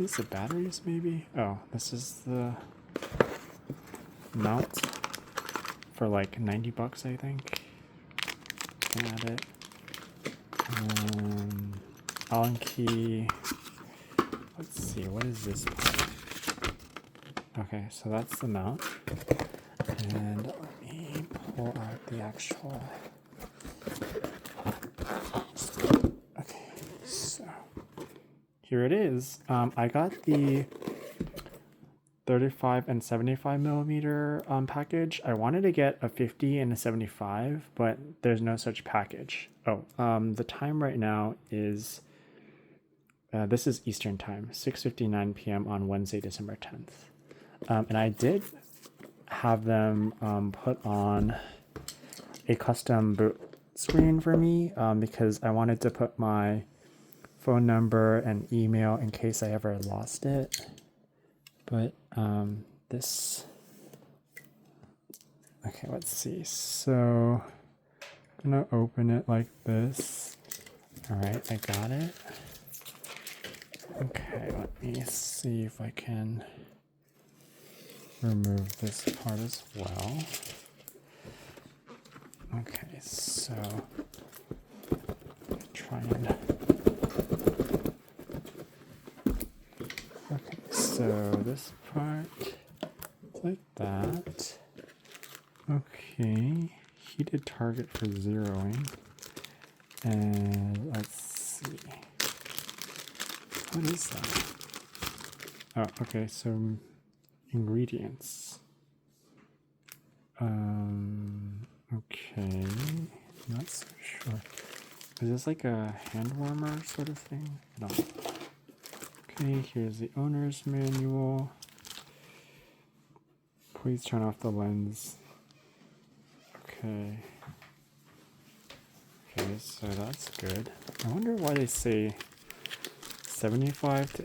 this the batteries maybe? Oh, this is the mount for like 90 bucks, I think. Can add it. Allen key. Let's see, what is this part? Okay, so that's the mount. And let me pull out the actual. Okay, so here it is. I got the 35 and 75 millimeter package. I wanted to get a 50 and a 75, but there's no such package. Oh, the time right now is this is Eastern time, 6:59 p.m. on Wednesday, December 10th. And I did have them put on a custom boot screen for me because I wanted to put my phone number and email in case I ever lost it. But this, okay, let's see. So I'm gonna open it like this. All right, I got it. Okay, let me see if I can remove this part as well. Okay, so try and. Okay, so this part is like that. Okay, heated target for zeroing. And let's see. What is that? Oh, okay, so ingredients. Okay, not so sure. Is this like a hand warmer sort of thing? No. Okay, here's the owner's manual. Please turn off the lens. Okay. Okay, so that's good. I wonder why they say 75 to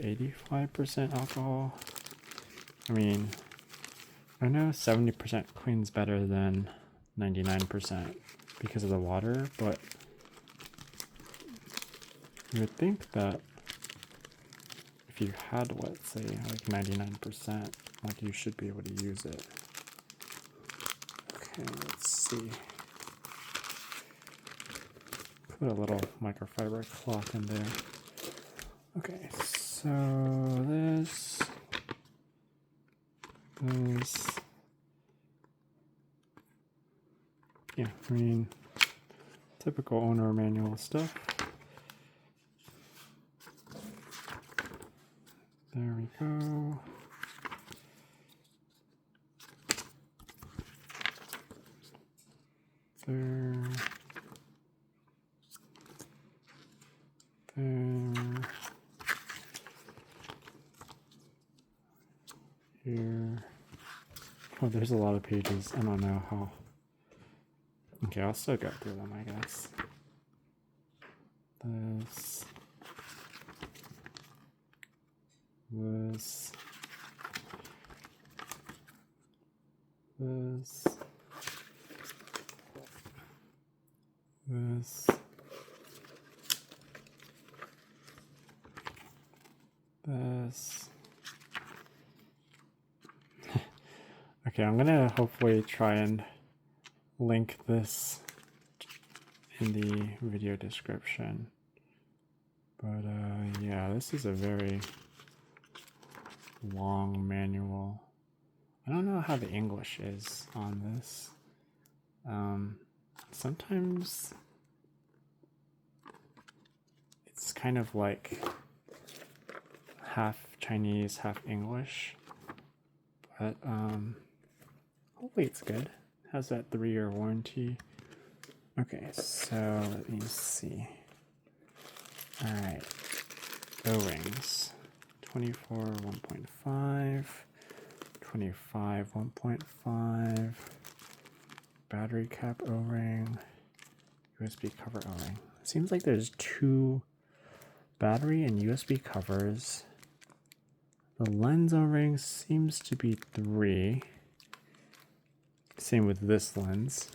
85% alcohol. I mean, I know 70% cleans better than 99% because of the water, but you would think that if you had, let's say, like 99%, like you should be able to use it. Okay, let's see. Put a little microfiber cloth in there. Okay, so this. Yeah, I mean, typical owner manual stuff. There we go. There. There. Here. Oh, there's a lot of pages. I don't know how. Okay, I'll still go through them, I guess. This. This. This. This. This. Okay, I'm gonna hopefully try and link this in the video description. But yeah, this is a very long manual. I don't know how the English is on this. Sometimes it's kind of like half Chinese, half English. But hopefully it's good. Has that 3-year warranty. Okay, so let me see. All right, O-rings. 24 1.5, 25 1.5, battery cap O-ring, USB cover O-ring. It seems like there's 2 battery and USB covers. The lens O-ring seems to be 3. Same with this lens.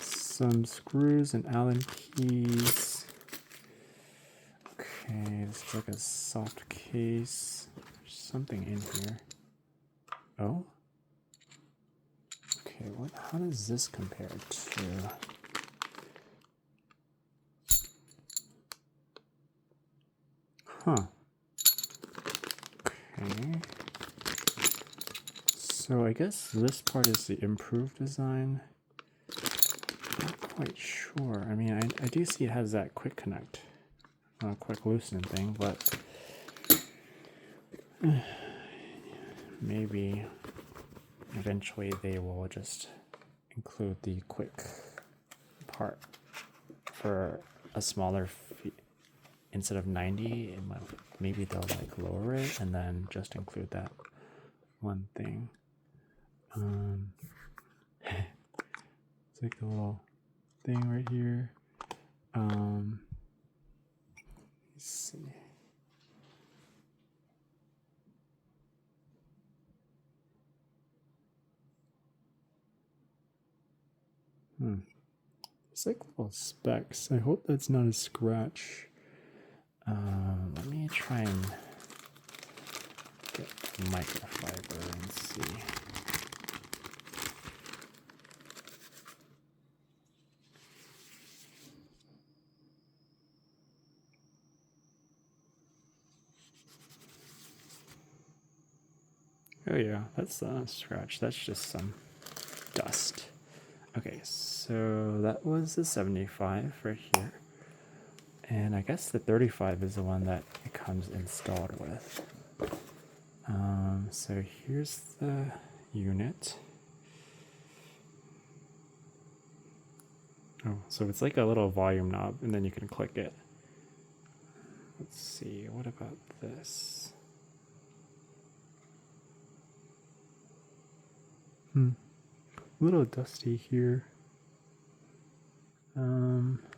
Some screws and Allen keys. Okay, this is like a soft case. There's something in here. Oh? Okay, how does this compare to... Huh. Okay. So I guess this part is the improved design. Not quite sure. I mean, I do see it has that quick connect, quick loosen thing, but maybe eventually they will just include the quick part for a smaller fee. Instead of 90, maybe they'll like lower it and then just include that one thing. It's like a little thing right here. Let's see. It's like little specks. I hope that's not a scratch. Let me try and get microfiber and see. Oh yeah, that's not a scratch. That's just some dust. Okay, so that was the 75 right here. And I guess the 35 is the one that it comes installed with. So here's the unit. Oh, so it's like a little volume knob, and then you can click it. Let's see, what about this? A little dusty here.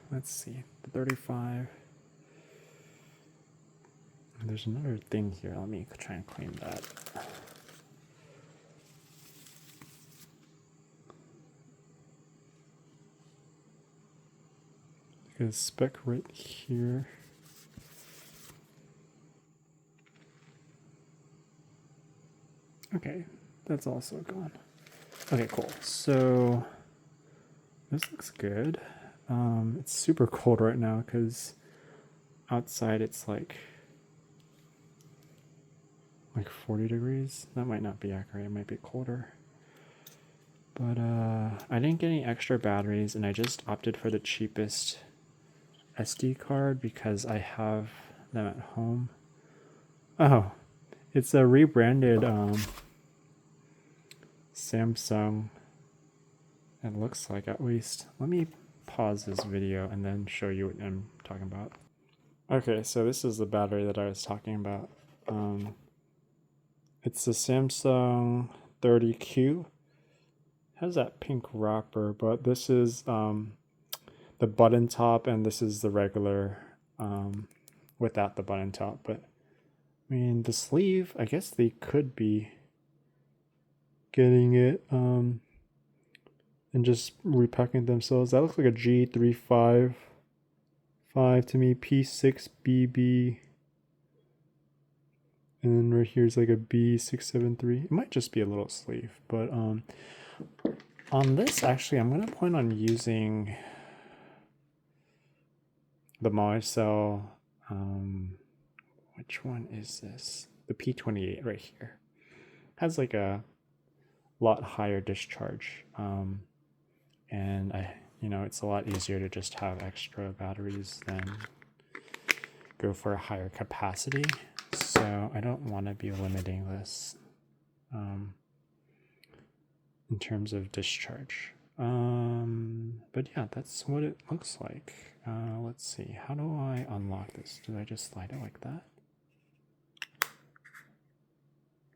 Let's see, the 35. There's another thing here. Let me try and clean that. There's a spec right here. Okay, that's also gone. Okay, cool. So this looks good. It's super cold right now because outside it's like 40 degrees. That might not be accurate. It might be colder. But I didn't get any extra batteries, and I just opted for the cheapest SD card because I have them at home. Oh, it's a rebranded Samsung. It looks like, at least. Let me pause this video and then show you what I'm talking about. Okay, so this is the battery that I was talking about. It's the Samsung 30Q. It has that pink wrapper, but this is the button top, and this is the regular without the button top. But I mean, the sleeve, I guess they could be getting it and just repacking themselves. That looks like a G355 to me, P6BB. And then right here is like a B673. It might just be a little sleeve, but on this, actually, I'm gonna plan on using the Moicel. Which one is this? The P28 right here. Has like a lot higher discharge, and it's a lot easier to just have extra batteries than go for a higher capacity. So I don't want to be limiting this in terms of discharge. But yeah, that's what it looks like. Let's see, how do I unlock this? Do I just slide it like that?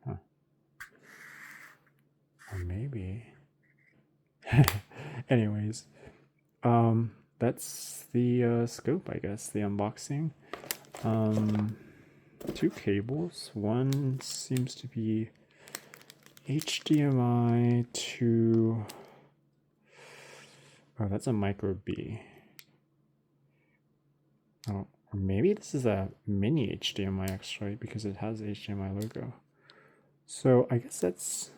Huh. Or maybe. Anyways, that's the scope, I guess, the unboxing. 2 cables. One seems to be HDMI to... Oh, that's a micro B. Oh, maybe this is a mini HDMI actually, because it has the HDMI logo. So I guess that's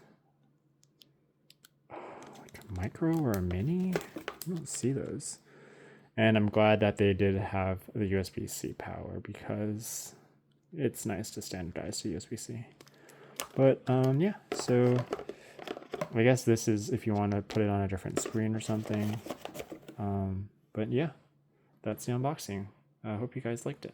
like a micro or a mini. I don't see those. And I'm glad that they did have the USB-C power, because it's nice to standardize to USB-C. But yeah, so I guess this is if you want to put it on a different screen or something. But yeah, that's the unboxing. I hope you guys liked it.